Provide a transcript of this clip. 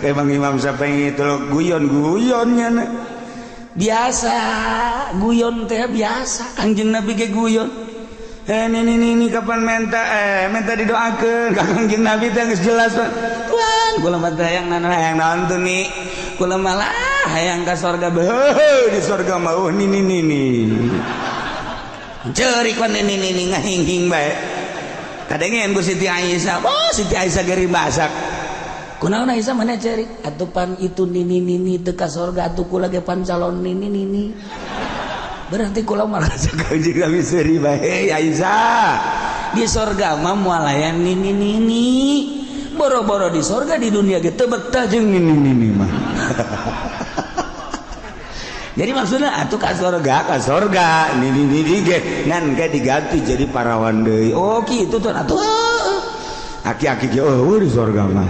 emang Imam Syafi'i itu guyon-guyonnya biasa guyon teh biasa Kangjeng Nabi ge guyon ini kapan minta didoakeun ka Kangjeng Nabi teh geus jelas Tuhan kula mah hayang nonton nih kula malah hayang ka surga di surga mah ini ceurik pan ini ngahing-hing bae kadengen ku Siti Aisyah Siti Aisyah geri masak kunaon Aisyah mana cari atupan itu nini teka surga atuh kula ge pan calon nini berarti kula merasa Kangjeng Nabi seri bae Aisyah di surga mah moal aya nini boro-boro di surga di dunia ge teu betah jeung nini mah jadi maksudnya atuh ka surga nini ge ngan ge diganti jadi parawan deui oh kitu tuh atuh aki-aki ge di surga mah